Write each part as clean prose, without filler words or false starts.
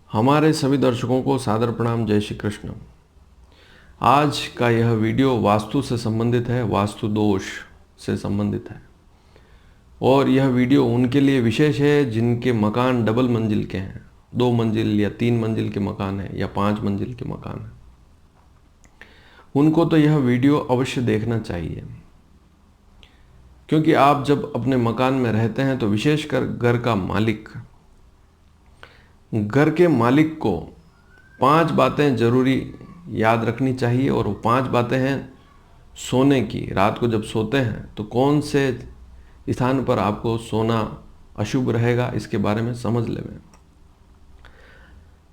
हमारे सभी दर्शकों को सादर प्रणाम। जय श्री कृष्ण। आज का यह वीडियो वास्तु से संबंधित है, वास्तु दोष से संबंधित है। और यह वीडियो उनके लिए विशेष है जिनके मकान डबल मंजिल के हैं, 2 मंजिल या 3 मंजिल के मकान है या 5 मंजिल के मकान है। उनको तो यह वीडियो अवश्य देखना चाहिए, क्योंकि आप जब अपने मकान में रहते हैं तो विशेषकर घर के मालिक को 5 बातें जरूरी याद रखनी चाहिए। और वो 5 बातें हैं सोने की। रात को जब सोते हैं तो कौन से स्थान पर आपको सोना अशुभ रहेगा, इसके बारे में समझ लें।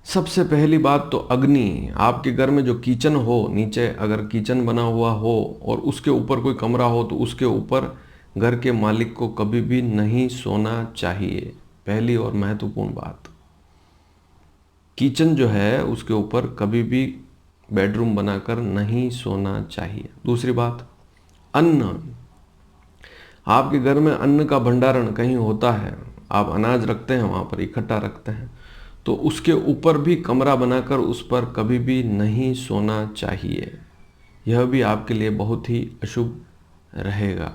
सबसे पहली बात तो अग्नि। आपके घर में जो किचन हो, नीचे अगर किचन बना हुआ हो और उसके ऊपर कोई कमरा हो तो उसके ऊपर घर के मालिक को कभी भी नहीं सोना चाहिए। पहली और महत्वपूर्ण बात, किचन जो है उसके ऊपर कभी भी बेडरूम बनाकर नहीं सोना चाहिए। दूसरी बात, अन्न। आपके घर में अन्न का भंडारण कहीं होता है, आप अनाज रखते हैं, वहाँ पर इकट्ठा रखते हैं, तो उसके ऊपर भी कमरा बनाकर उस पर कभी भी नहीं सोना चाहिए। यह भी आपके लिए बहुत ही अशुभ रहेगा।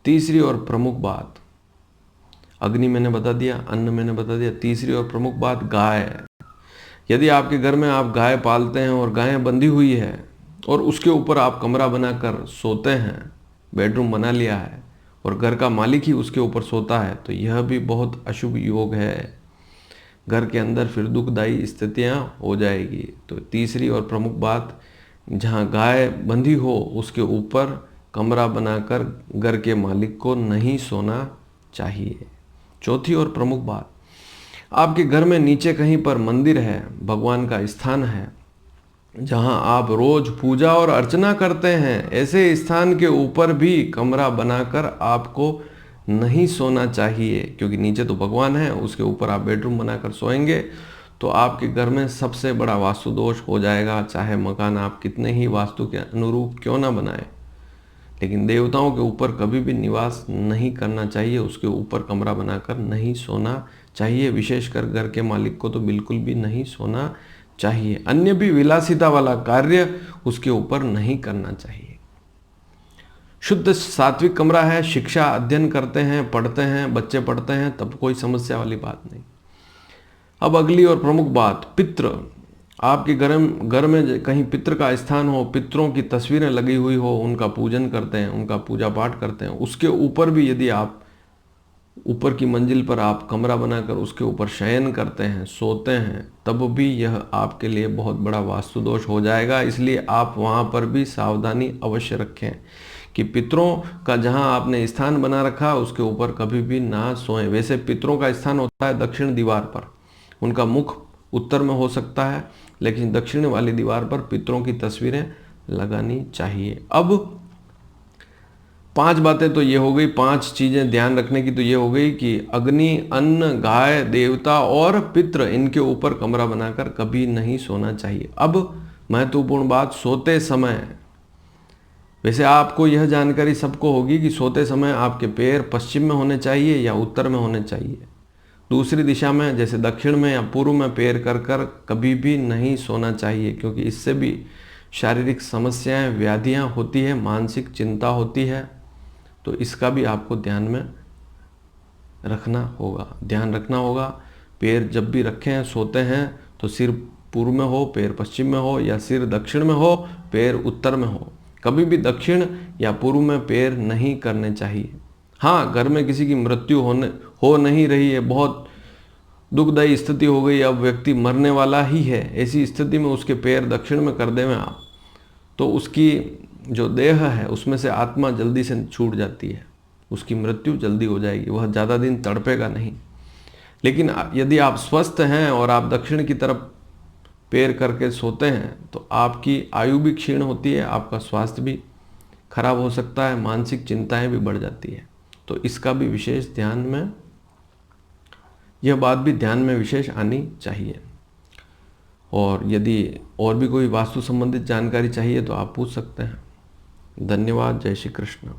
तीसरी और प्रमुख बात, अग्नि मैंने बता दिया, अन्न मैंने बता दिया। तीसरी और प्रमुख बात, गाय। यदि आपके घर में आप गाय पालते हैं और गाय बंधी हुई है और उसके ऊपर आप कमरा बनाकर सोते हैं, बेडरूम बना लिया है और घर का मालिक ही उसके ऊपर सोता है, तो यह भी बहुत अशुभ योग है। घर के अंदर फिर दुखदायी स्थितियां हो जाएगी। तो तीसरी और प्रमुख बात, जहां गाय बंधी हो उसके ऊपर कमरा बनाकर घर के मालिक को नहीं सोना चाहिए। चौथी और प्रमुख बात, आपके घर में नीचे कहीं पर मंदिर है, भगवान का स्थान है, जहां आप रोज पूजा और अर्चना करते हैं, ऐसे स्थान के ऊपर भी कमरा बनाकर आपको नहीं सोना चाहिए। क्योंकि नीचे तो भगवान है, उसके ऊपर आप बेडरूम बनाकर सोएंगे तो आपके घर में सबसे बड़ा वास्तु दोष हो जाएगा। चाहे मकान आप कितने ही वास्तु के अनुरूप क्यों ना बनाए, लेकिन देवताओं के ऊपर कभी भी निवास नहीं करना चाहिए, उसके ऊपर कमरा बनाकर नहीं सोना चाहिए। विशेषकर घर के मालिक को तो बिल्कुल भी नहीं सोना चाहिए। अन्य भी विलासिता वाला कार्य उसके ऊपर नहीं करना चाहिए। शुद्ध सात्विक कमरा है, शिक्षा अध्ययन करते हैं, पढ़ते हैं, बच्चे पढ़ते हैं, तब कोई समस्या वाली बात नहीं। अब अगली और प्रमुख बात, पितृ। आपके घर में कहीं पितृ का स्थान हो, पितरों की तस्वीरें लगी हुई हो, उनका पूजन करते हैं, उनका पूजा पाठ करते हैं, उसके ऊपर भी यदि आप ऊपर की मंजिल पर आप कमरा बनाकर उसके ऊपर शयन करते हैं, सोते हैं, तब भी यह आपके लिए बहुत बड़ा वास्तु दोष हो जाएगा। इसलिए आप वहाँ पर भी सावधानी अवश्य रखें कि पितरों का जहाँ आपने स्थान बना रखा उसके ऊपर कभी भी ना सोएं। वैसे पितरों का स्थान होता है दक्षिण दीवार पर, उनका मुख उत्तर में हो सकता है, लेकिन दक्षिण वाली दीवार पर पितरों की तस्वीरें लगानी चाहिए। अब 5 बातें तो ये हो गई, 5 चीजें ध्यान रखने की तो ये हो गई कि अग्नि, अन्न, गाय, देवता और पितृ, इनके ऊपर कमरा बनाकर कभी नहीं सोना चाहिए। अब महत्वपूर्ण बात, सोते समय। वैसे आपको यह जानकारी सबको होगी कि सोते समय आपके पैर पश्चिम में होने चाहिए या उत्तर में होने चाहिए। दूसरी दिशा में जैसे दक्षिण में या पूर्व में पैर कर कर कभी भी नहीं सोना चाहिए, क्योंकि इससे भी शारीरिक समस्याएं, व्याधियां होती है, मानसिक चिंता होती है। तो इसका भी आपको ध्यान में रखना होगा। पैर जब भी रखें, सोते हैं, तो सिर पूर्व में हो, पैर पश्चिम में हो, या सिर दक्षिण में हो, पैर उत्तर में हो। कभी भी दक्षिण या पूर्व में पैर नहीं करने चाहिए। हाँ, घर में किसी की मृत्यु हो नहीं रही है, बहुत दुखदायी स्थिति हो गई, अब व्यक्ति मरने वाला ही है, ऐसी स्थिति में उसके पैर दक्षिण में कर दें आप, तो उसकी जो देह है उसमें से आत्मा जल्दी से छूट जाती है, उसकी मृत्यु जल्दी हो जाएगी, वह ज़्यादा दिन तड़पेगा नहीं। लेकिन यदि आप स्वस्थ हैं और आप दक्षिण की तरफ पैर करके सोते हैं तो आपकी आयु भी क्षीण होती है, आपका स्वास्थ्य भी खराब हो सकता है, मानसिक चिंताएं भी बढ़ जाती है। तो इसका भी विशेष ध्यान में, यह बात भी ध्यान में विशेष आनी चाहिए। और यदि और भी कोई वास्तु संबंधित जानकारी चाहिए तो आप पूछ सकते हैं। धन्यवाद। जय श्री कृष्ण।